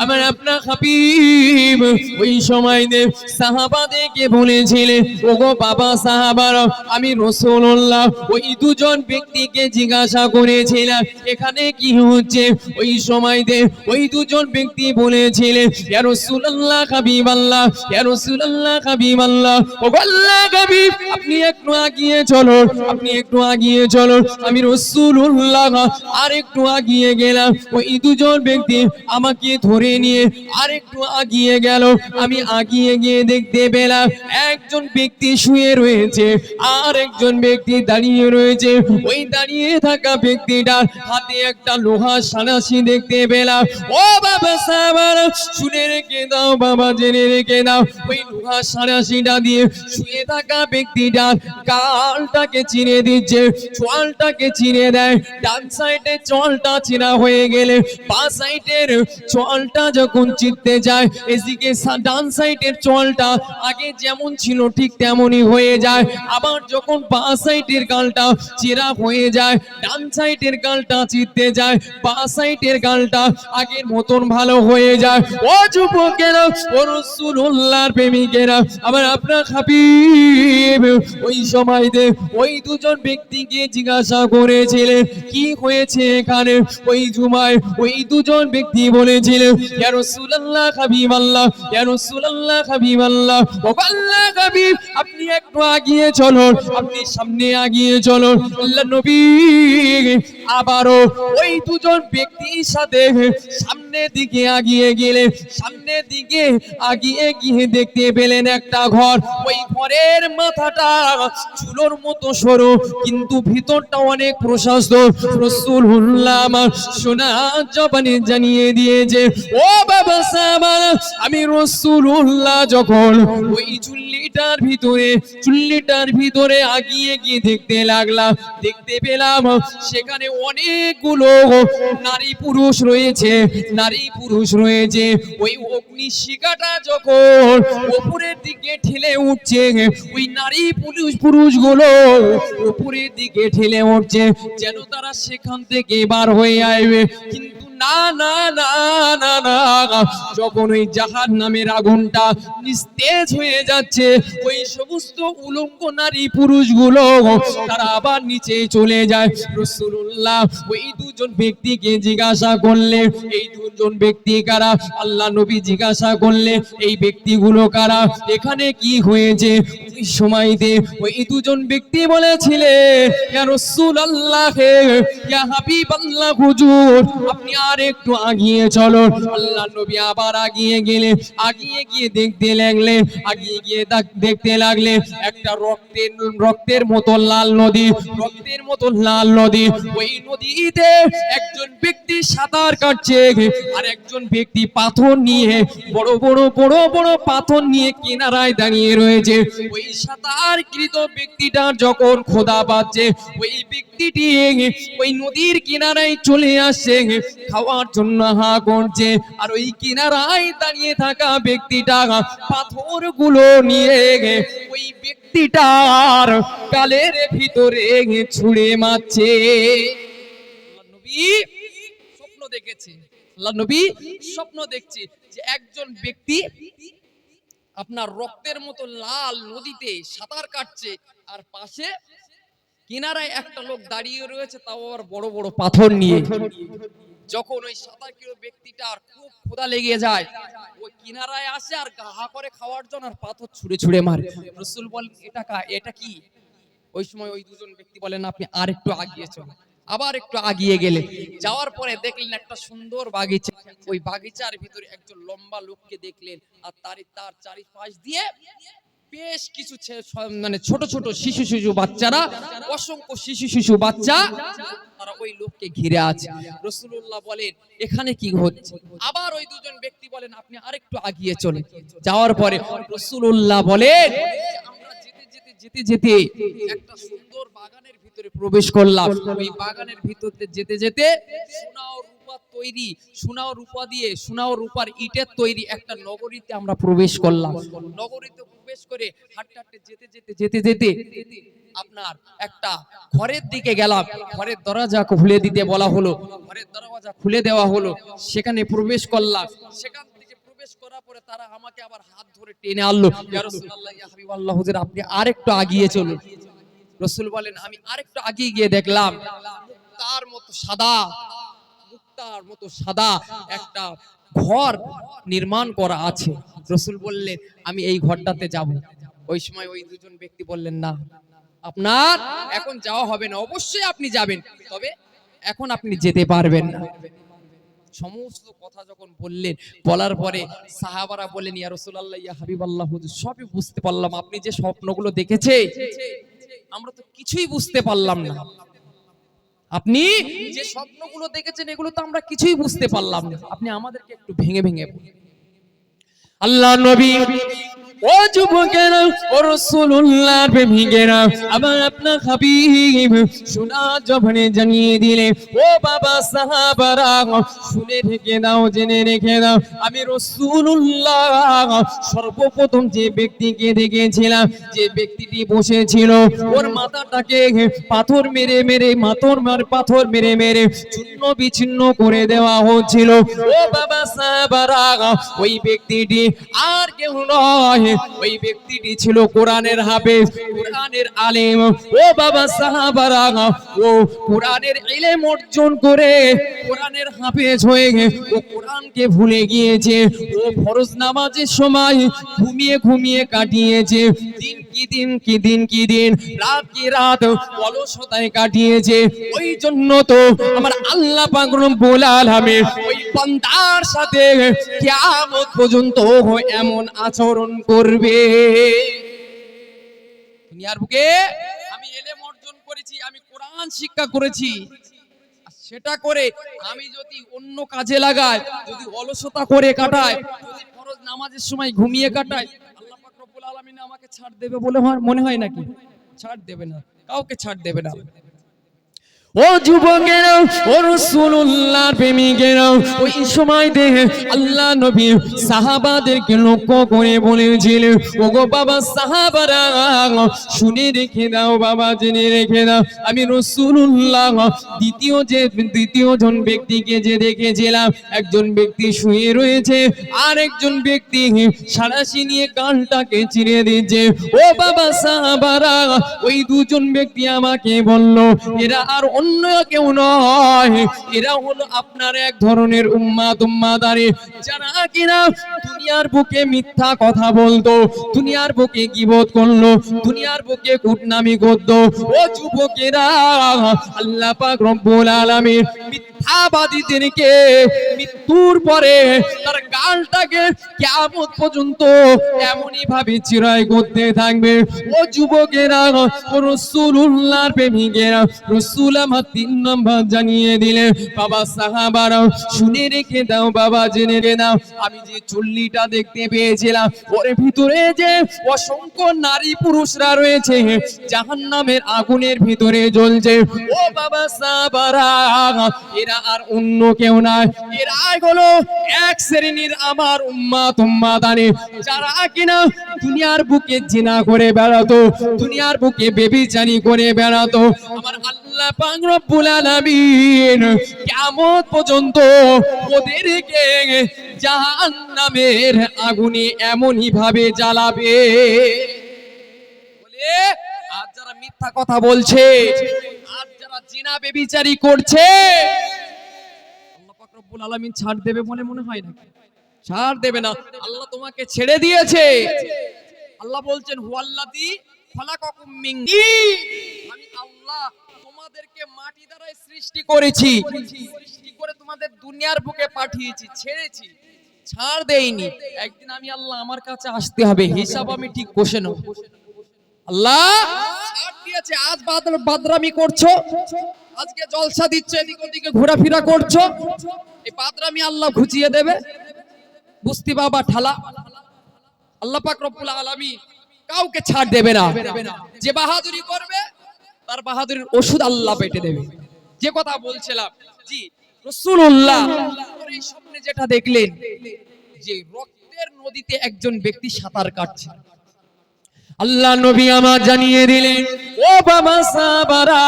আমার আপনার হাবিব ওই সময় সাহাবাদেরকে বলেছিলেন, ওগো বাবা সাহাবারা, আমি রাসূলুল্লাহ ওই দুজন ব্যক্তিকে জিজ্ঞাসা করেছিলাম এখানে কি হচ্ছে। ওই সময় ওই দুজন ব্যক্তি বলেছিলেন, ইয়া রাসূলুল্লাহ হাবিবাল্লাহ, ইয়া রাসূলুল্লাহ হাবিবাল্লাহ, ওগো আল্লাহর হাবিব আপনি একটু আগিয়ে চলুন, আপনি একটু আগিয়ে চলুন। আমি রাসূলুল্লাহ আর একটু আগিয়ে গেলাম, ওই দুজন ব্যক্তি আমাকে ধরে নিয়ে আর একটু আগিয়ে গেল। আমি আগিয়ে গিয়ে দেখতে পেলাম একজন ব্যক্তি শুয়ে রয়েছে আর একজন ব্যক্তি দাঁড়িয়ে রয়েছে। ওই দাঁড়িয়ে থাকা ব্যক্তিটার হাতে একটা লোহার সাঁড়াশি দেখতে পেলাম। ও বাবা সাহাবারা, শুনে রেখে দাও বাবা, জেনে রেখে দাও, ওই লোহার সাঁড়াশিটা দিয়ে শুয়ে থাকা ব্যক্তিটার গালটাকে চিরে দিচ্ছে, চোয়ালটাকে চিরে দেয়। ডান সাইডে চোয়ালটা চিরা হয়ে গেলে বাঁ সাইডের চোয়ালটা যখন চিরতে যায়, এদিকে ডান সাইডের চোয়ালটা আগে যেমন ছিল ঠিক তেমনই হয়ে যায়। আবার যখন বাঁ সাইডের গালটা চেরা হয়ে যায়, ডান সাইডের গালটা চিরতে যায়, বাঁ সাইডের গালটা আগের মতন ভালো হয়ে যায়। ও যুবকেরা, ও রাসূলুল্লাহর প্রেমিকেরা, আমার আপনার হাবিব ওই সময় ওই দুজন ব্যক্তিকে জিজ্ঞাসা করেছিলেন কি হয়েছে এখানে। ওই জুমায় ওই দুজন ব্যক্তি বলেছিলেন, ইয়া রাসূলুল্লাহ হাবিবাল্লাহ, ইয়া রাসূলুল্লাহ হাবিবাল্লাহ, ও আল্লাহর হাবিব আপনি একটু আগিয়ে চলুন, আপনি সামনে আগিয়ে চলুন। আল্লাহর নবী আবারও ওই দুজন ব্যক্তির সাথে সামনের দিকে আগিয়ে গেলেন। সামনের দিকে আগিয়ে গিয়ে দেখতে পেলেন একটা ঘর। ওই ঘরের মাথাটা চুলোর মতো সরু, কিন্তু ভিতরটা অনেক প্রশস্ত। রাসূলুল্লাহ আমার সোনা জবানে জানিয়ে দিয়েছে, ও বাবা সাহাবারা, আমি রাসূলুল্লাহ যখন ওই চুল্লিটার ভিতরে আগিয়ে গিয়ে দেখতে লাগলাম, দেখতে পেলাম সেখানে অনেকগুলো নারী পুরুষ রয়েছে। ওই অগ্নি শিখাটা যখন উপরের দিকে ঠেলে উঠছে, ওই নারী পুরুষগুলো উপরের দিকে ঠেলে উঠছে যেন তারা সেখান থেকে বার হয়ে আসবে। কিন্তু না না না না না, যখন ওই জাহান্নামের আগুনটা নিস্তেজ হয়ে যাচ্ছে, ওই সমস্ত উলঙ্গ নারী পুরুষগুলো তারা আবার নিচে চলে যায়। রাসূলুল্লাহ ওই দুজন ব্যক্তিকে জিজ্ঞাসা করলে এই দুজন ব্যক্তি কারা। আল্লাহ নবী জিজ্ঞাসা করলে এই ব্যক্তিগুলো কারা, এখানে কি হয়েছে। ওই সময়তে ওই দুজন ব্যক্তি বলেছিলেন, ইয়া রাসূলুল্লাহ, ইয়া হাবিবাল্লাহ, হুজুর আপনি আর একটু আগিয়ে চলো। আল্লাহ নবী আবার আগিয়ে গেলে, আগিয়ে গিয়ে দেখতে লাগলে একটা রক্তের মতো লাল নদী। ওই নদীতে একজন ব্যক্তি সাঁতার কাটছে আর একজন ব্যক্তি পাথর নিয়ে বড় বড় পাথর নিয়ে কিনারায় দাঁড়িয়ে রয়েছে। ওই সাঁতারকৃত ব্যক্তিটার যখন ক্ষুধা পাচ্ছে, ওই ব্যক্তিটি ওই নদীর কিনারায় চলে আসছে খাওয়ার জন্য হা করছে। আর ওই কিনারায় দাঁড়িয়ে থাকা ব্যক্তিটা পাথরগুলো নিয়ে ওই ব্যক্তিটার গালের ভিতরে ছুঁড়ে মারছে। আল্লাহ নবী স্বপ্ন দেখছে যে একজন ব্যক্তি আপনার রক্তের মতো লাল নদীতে সাঁতার কাটছে, আর পাশে কিনারায় একটা লোক দাঁড়িয়ে রয়েছে, তাও আবার বড় বড় পাথর নিয়ে। যখন ওই সাঁতারকৃত ব্যক্তিটার খুব ক্ষুধা লেগে যায়, ওই কিনারায় আসে আর গা করে খাওয়ার জন্য আর পাথর ছুঁড়ে মারে। রাসূল বলেন, এটা কি? ওই সময় ওই দুজন ব্যক্তি বলেন, আপনি আর একটু আগিয়ে চলেন। আবার একটু আগিয়ে গেলে, যাওয়ার পরে দেখলেন একটা সুন্দর বাগিচা। ওই বাগিচার ভিতরে একজন লম্বা লোককে দেখলেন, আর তার চারিপাশ দিয়ে বেশ কিছু মানে ছোট শিশু বাচ্চারা, অসংখ্য শিশু বাচ্চা তারা ওই লোককে ঘিরে আছে। রাসূলুল্লাহ বলেন, এখানে কি হচ্ছে? আবার ওই দুজন ব্যক্তি বলেন, আপনি আরেকটু আগিয়ে চলেন। যাওয়ার পরে রাসূলুল্লাহ বলেন, আমরা যেতে একটা সুন্দর বাগানের ভিতরে প্রবেশ করলাম। ওই বাগানের ভিতরে যেতে সোনা ও রূপার ইটের তৈরি একটা নগরীতে আমরা প্রবেশ করলাম। নগরীতে প্রবেশ করে হাঁটতে যেতে আপনার একটা ঘরের দিকে গেলাম, ঘরের দরজা খুলে দিতে বলা হলো, ঘরের দরজা খুলে দেওয়া হলো, সেখানে প্রবেশ করলাম। সেখান থেকে প্রবেশ করার পরে তারা আমাকে আবার হাত ধরে টেনে আনলো, ইয়া রাসূলুল্লাহ, ইয়া হাবিবাল্লাহ, হুজুর আপনি আরেকটু এগিয়ে চলুন। রাসূল বলেন, আমি আরেকটু এগিয়ে গিয়ে দেখলাম মুক্তার মতো সাদা, মুক্তার মতো সাদা একটা ঘর নির্মাণ করা আছে। রাসূল বললেন, আমি এই ঘরটাতে যাব। ওই সময় ওই দুজন ব্যক্তি বললেন, না আপনার এখন যাওয়া হবে না, অবশ্যই আপনি যাবেন, তবে এখন আপনি যেতে পারবেন না। সমস্ত কথা যখন বললেন, বলার পরে সাহাবারা বললেন, ইয়া রাসূলুল্লাহ, ইয়া হাবিবাল্লাহ, হুজুর সবই বুঝতে পারলাম, আপনি যে স্বপ্নগুলো দেখেছে আমরা তো কিছুই বুঝতে পারলাম না। আপনি যে স্বপ্নগুলো দেখেছেন এগুলো তো আমরা কিছুই বুঝতে পারলাম না, আপনি আমাদেরকে একটু ভেঙে ভেঙে বলুন। আল্লাহ নবী, ও যুবকেরা, ও রাসূলুল্লাহর প্রেমিকেরা, আমার আপনার হাবিব শোনা জবানে জানিয়ে দিলে, ও বাবা সাহাবারা শুনে রেখে দাও, জেনে রেখে দাও, আমি রাসূলুল্লাহ সর্বপ্রথম যে ব্যক্তিকে দেখেছিলাম, যে ব্যক্তিটি বসেছিল ওর মাথাটাকে পাথর মেরে মেরে পাথর মেরে মেরে চূর্ণ বিচ্ছিন্ন করে দেওয়া হচ্ছিল। ও বাবা সাহাবারা, ওই ব্যক্তিটি আর কেউ নয়, ওই ব্যক্তিটি ছিল কোরআনের হাফেজ, কোরআনের আলেম। ও বাবা সাহাবারা, ও কোরআনের ইলম অর্জন করে কোরআনের হাফেজ হয়ে ও কোরআনকে ভুলে গিয়েছে। ও ফরজ নামাজের সময় ঘুমিয়ে ঘুমিয়ে কাটিয়েছে, দিন কি দিন, রাত কি রাত অলসতায় কাটিয়েছে। ওই জন্য তো আমার আল্লাহ পাক রব্বুল আলামিন ওই বান্দার সাথে কিয়ামত পর্যন্ত এমন আচরণ করবে। দুনিয়ার বুকে আমি ইলম অর্জন করেছি, আমি কোরআন শিক্ষা করেছি, সেটা করে আমি যদি অন্য কাজে লাগাই, যদি অলসতা করে কাটাই, যদি ফরজ নামাজের সময় ঘুমিয়ে কাটাই, আল্লাহ পাক রব্বুল আলামিন আমাকে ছাড় দেবে বলে মনে হয় নাকি? ছাড় দেবে না, কাউকে ছাড় দেবে না। ও যুবকেরা, ও রাসূলুল্লাহর প্রেমিকেরা, ওই সময় দেখে আল্লাহ নবী সাহাবাদেরকে লক্ষ্য করে বলেছিলেন, ওগো বাবা সাহাবারা, শুনে রেখে দাও বাবা, জেনে রেখে দাও, আমি রাসূলুল্লাহ দ্বিতীয় জন ব্যক্তিকে যে দেখেছিলাম, একজন ব্যক্তি শুয়ে রয়েছে, আর একজন ব্যক্তি সাঁড়াশি নিয়ে কানটাকে চিরে দিচ্ছে। ও বাবা সাহাবারা, ওই দুজন ব্যক্তি আমাকে বলল, এরা আর অন্য কেউ নয়, এরা হলো আপনার এক ধরনের উম্মাদারি, যারা কিনা দুনিয়ার বুকে মিথ্যা কথা বলতো, দুনিয়ার বুকে গীবত করলো, দুনিয়ার বুকে কুটনামি করতো। ও যুবকেরা, আল্লাহ পাক রব্বুল আলামিন মিথ্যাবাদীদেরকে মৃত্যুর পরে তার গালটাকে কিয়ামত পর্যন্ত এমনই ভাবে চিরাই করতে থাকবে। ও যুবকেরা, ও রাসূলুল্লাহর প্রেমিকেরা, রাসূল আমার 3 নম্বর জানিয়ে দিলেন, বাবা সাহাবারা শুনে রেখে দাও বাবা, জেনে রে নাও, আমি যে চুল্লিটা দেখতে পেয়েছিলাম ওর ভিতরে যে অসংখ্য নারী পুরুষরা রয়েছে জাহান্নামের আগুনের ভিতরে জ্বলছে। ও বাবা সাহাবারা, এরা আর অন্য কেউ নয়, এরাই হলো এক শ্রেণীর আমার উম্মাদানি, যারা কিনা দুনিয়ার বুকে জিনা করে বেড়াতো, দুনিয়ার বুকে বেবিচারি করে বেড়াতো। আমার আল্লাহ পাক রব্বুল আলামিন কিয়ামত পর্যন্ত ওদেরকে জাহান্নামের আগুনে এমনই ভাবে জ্বালাবে। বলে আজ যারা মিথ্যা কথা বলছে, আজ যারা জিনা বেবিচারি করছে, আল্লাহ পাক রব্বুল আলামিন ছাড় দেবে বলে মনে হয় না? ছাড় দেবে না। আল্লাহ তোমাকে ছেড়ে দিয়েছে। আল্লাহ বলছেন, হুয়াল্লাযী খালাকাকুম মিন তিন, আমি আল্লাহ তোমাদেরকে মাটি দ্বারা সৃষ্টি করেছি, সৃষ্টি করে তোমাদের দুনিয়ার বুকে পাঠিয়েছি, ছেড়েছি, ছাড় দেইনি। একদিন আমি আল্লাহ আমার কাছে আসতে হবে, হিসাব আমি ঠিক কষে নেব। আল্লাহ ছাড় দিয়েছে, আজ বাদরামি করছো, আজকে জলসা দিচ্ছ, এদিক ওদিকে ঘোরাফেরা করছো, এই বাদরামি আল্লাহ ঘুচিয়ে দেবে। বুঝতে বাবা ঠালা, আল্লাহ পাক রব্বুল আলামিন কাউকে ছাড় দেবে না। যে বাহাদুরি করবে তার বাহাদুরির ওষুধ আল্লাহ পেটে দেবে। যে কথা বলছিলাম, জি রাসূলুল্লাহ এই স্বপ্নে যেটা দেখলেন, যে রক্তের নদীতে একজন ব্যক্তি সাঁতার কাটছে, আল্লাহ নবী আমার জানিয়ে দিলেন, ও বাবা সাহাবারা,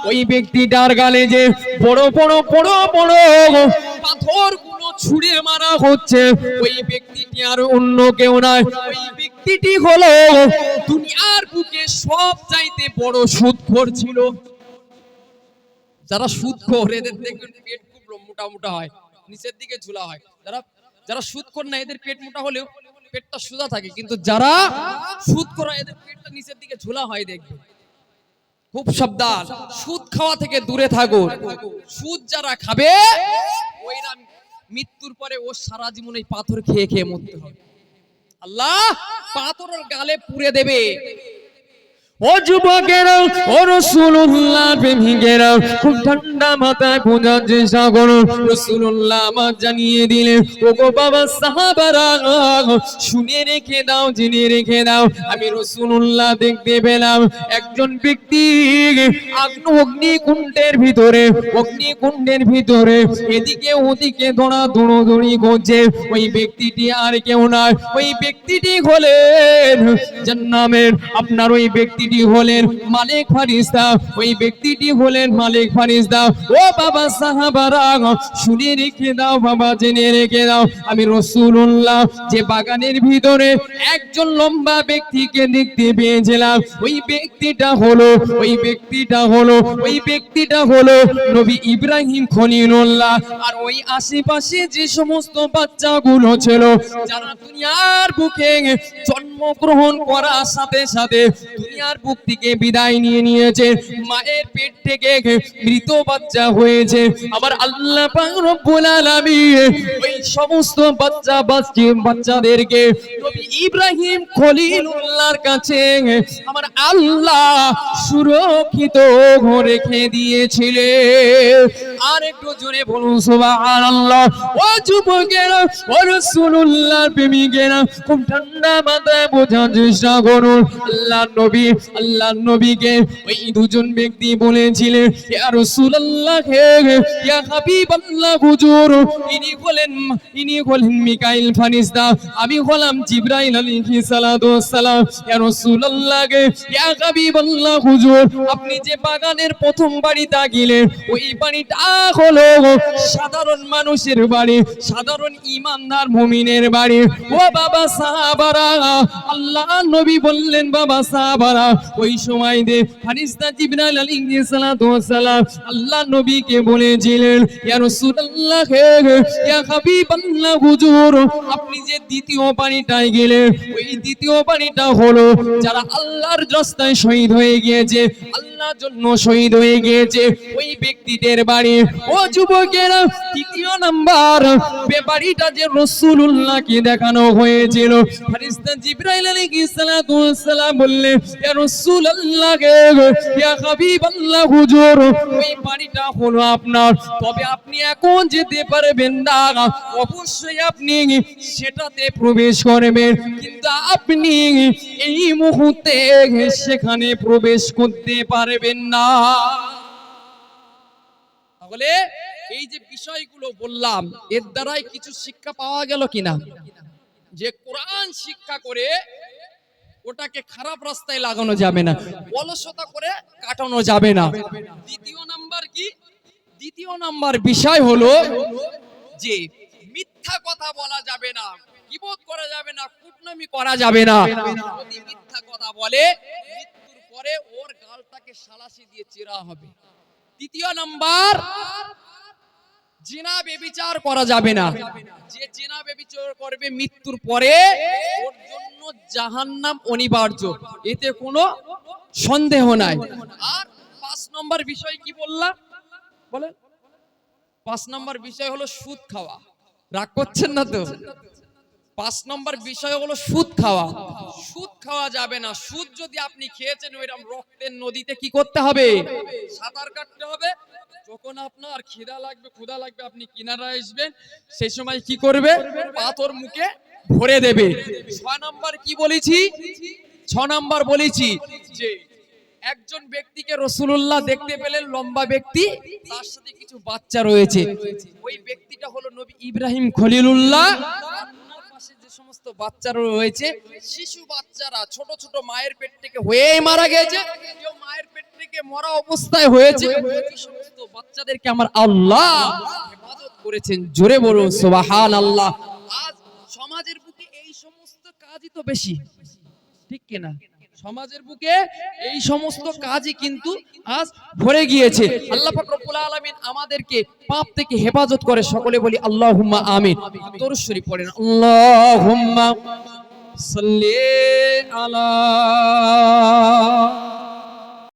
ওই ব্যক্তিটার গালে যে বড় বড় বড় বড় পাথরগুলো ছুঁড়ে মারা হচ্ছে, ওই ব্যক্তিটি আর অন্য কেউ নয়, ওই ব্যক্তিটি হলো দুনিয়ার বুকে সব চাইতে বড় সুদখোর ছিল। যারা সুদখোর এদের দেখবেন পেট খুব মোটা মোটা হয়, নিচের দিকে ঝুলা হয়। যারা যারা সুদখোর না এদের পেট মোটা হলেও পেটটা সোজা থাকে, কিন্তু যারা সুদখোর এদের পেটটা নিচের দিকে ঝুলা হয়। দেখবে খুব সাবধান, সুদ খাওয়া থেকে দূরে থাকো। সুদ যারা খাবে ওইরা মৃত্যুর পরে ও সারা জীবন এই পাথর খেয়ে খেয়ে মরতে হবে। আল্লাহ পাথরের গালে পুড়ে দেবে। ও যুবকেরা, ও রাসূলুল্লাহ প্রেমিকেরা, খুব ঠান্ডা মাথায় বোঝার চেষ্টা করো। রাসূলুল্লাহ আমার জানিয়ে দিলেন, ও গো বাবা সাহাবারা, শুনে রেখে দাও, জেনে রেখে দাও, আমি রাসূলুল্লাহ দেখতে পেলাম একজন ব্যক্তি অগ্নিকুণ্ডের ভিতরে এদিকে ওদিকে দৌড়াদৌড়ি করছে। ওই ব্যক্তিটি আর কেউ নয়, ওই ব্যক্তিটি হলেন জান্নাতের আপনার ওই ব্যক্তি হলেন মালিক ফারিস্তা, ওই ব্যক্তিটি হলেন মালিক ফারিস্তা। ও বাবা সাহাবারা, শুনে রেখে দাও বাবা, জেনে রেখে দাও, আমি রাসূলুল্লাহ যে বাগানের ভিতরে একজন লম্বা ব্যক্তিকে দেখতে পেয়েছিলাম, ওই ব্যক্তিটা হলো নবী ইব্রাহিম খলিলুল্লাহ। আর ওই আশেপাশে যে সমস্ত বাচ্চাগুলো ছিল যারা দুনিয়ার বুকে জন্মগ্রহণ করার সাথে সাথে দুনিয়ার বুক থেকে বিদায় নিয়ে নিয়েছে, মায়ের পেট থেকে মৃত বাচ্চা হয়েছে, আবার আল্লাহ পাক রব্বুল আলামিন ওই সমস্ত বাচ্চাদেরকে নবী ইব্রাহিম খলিলুল্লাহর কাছে আমার আল্লাহ সুরক্ষিত রেখে দিয়েছিলেন। আর একটু জোরে বলুন সুবহানাল্লাহ। ও যুবকেরা, ও রাসূলুল্লাহর প্রেমিকেরা, খুব ঠান্ডা মাথায় বোঝার চেষ্টা করুন। আল্লাহ নবীকে ওই দুজন ব্যক্তি বলেছিলেন, ইয়া রাসূলুল্লাহ, ইয়া হাবিবাল্লাহ, হুজুর ইনি হলেন মিকাইল ফারিস্তা, আমি হলাম জিবরাইল আলাইহিস সালাতু ওয়াস সালাম। ইয়া রাসূলুল্লাহ, ইয়া হাবিবাল্লাহ, হুজুর আপনি যে বাগানের প্রথম বাড়িটা গেলেন, ওই বাড়িটা হলো সাধারণ মানুষের বাড়ি, সাধারণ ঈমানদার মুমিনের বাড়ি। ও বাবা সাহাবারা, আল্লাহ নবী বললেন, বাবা সাহাবারা, ওই সময় ফারিস্তা জিবরাইল আলাইহিস সালাতু ওয়াস সালাম আল্লাহ নবীকে বলেছিলেন, ইয়া রাসূলুল্লাহ, ইয়া হাবিবাল্লাহ, হুজুর আপনি যে দ্বিতীয় বাড়িটায় গেলেন, ওই দ্বিতীয় বাড়িটা হলো যারা আল্লাহর রাস্তায় শহীদ হয়ে গিয়েছে, আল্লাহর জন্য শহীদ হয়ে গিয়েছে, ওই ব্যক্তিদের বাড়ি। ও যুবকেরা, তৃতীয় নাম্বার বাড়িটা যে রাসূলুল্লাহকে দেখানো হয়েছিল, ফারিস্তা জিবরাইল আলাইহিস সালাতু ওয়াস সালাম বললেন, ইয়া রাসূলুল্লাহ, ইয়া হাবিবাল্লাহ, হুজুর ওই বাড়িটা হলো আপনার, তবে আপনি এখন যেতে পারবেন না, অবশ্যই আপনি সেটাতে প্রবেশ করবেন, কিন্তু আপনি এই মুহূর্তে সেখানে প্রবেশ করতে পারবেন না। তাহলে এই যে বিষয়গুলো বললাম, এর দ্বারাই কিছু শিক্ষা পাওয়া গেল কিনা, যে কোরআন শিক্ষা করে ওটাকে খারাপ রাস্তায় লাগানো যাবে না, অলসতা করে কাটানো যাবে না। দ্বিতীয় নাম্বার কি? দ্বিতীয় নাম্বার বিষয় হলো যে মিথ্যা কথা বলা যাবে না, গীবত করা যাবে না, কুটনামি করা যাবে না। যদি মিথ্যা কথা বলে, মৃত্যুর পরে ওর গালটাকে সালাসি দিয়ে চিরা হবে। তৃতীয় নাম্বার, জিনা ব্যভিচার করা যাবে না, যে জিনা ব্যভিচার করবে মৃত্যুর পরে ওর জন্য জাহান্নাম অনিবার্য, এতে কোনো সন্দেহ নাই। আর 5 নম্বর বিষয় কি বললাম বলেন? 5 নম্বর বিষয় হলো সুদ খাওয়া। রাগ করছেন না তো? 5 নম্বর বিষয় হলো সুদ খাওয়া। সুদ খাওয়া যাবে না। সুদ যদি আপনি খেয়েছেন, ওইরকম রক্তের নদীতে কি করতে হবে? সাঁতার কাটতে হবে। যখন আপনার ক্ষুধা লাগবে আপনি কিনারায় আসবেন, সেই সময় কি করবে? পাথর মুখে ভরে দেবে। 6 নম্বর কি বলেছি? 6 নম্বর বলেছি যে একজন ব্যক্তিকে রাসূলুল্লাহ দেখতে পেলেন, লম্বা ব্যক্তি, তার সাথে কিছু বাচ্চা রয়েছে। ওই ব্যক্তিটা হলো নবী ইব্রাহিম খলিলুল্লাহ। ওনার পাশে যে সমস্ত বাচ্চারা রয়েছে, শিশু বাচ্চারা ছোট ছোট মায়ের পেট থেকে হয়েই মারা গেছে, কেউ মায়ের পেট থেকে মরা অবস্থায় হয়েছে, এই সমস্ত বাচ্চাদেরকে আমার আল্লাহ হেফাজত করেছেন। জোরে বলুন সুবহানাল্লাহ। আজ সমাজের বুকে এই সমস্ত কাজই তো বেশি, ঠিক কিনা? সমাজের বুকে এই সমস্ত কাজই কিন্তু আজ ভরে গিয়েছে। আল্লাহ পাক রব্বুল আলামিন আমাদেরকে পাপ থেকে হেফাজত করে। সকলে বলি আল্লাহুম্মা আমিন। দরুদ শরীফ পড়েন, আল্লাহুম্মা সাল্লি আলা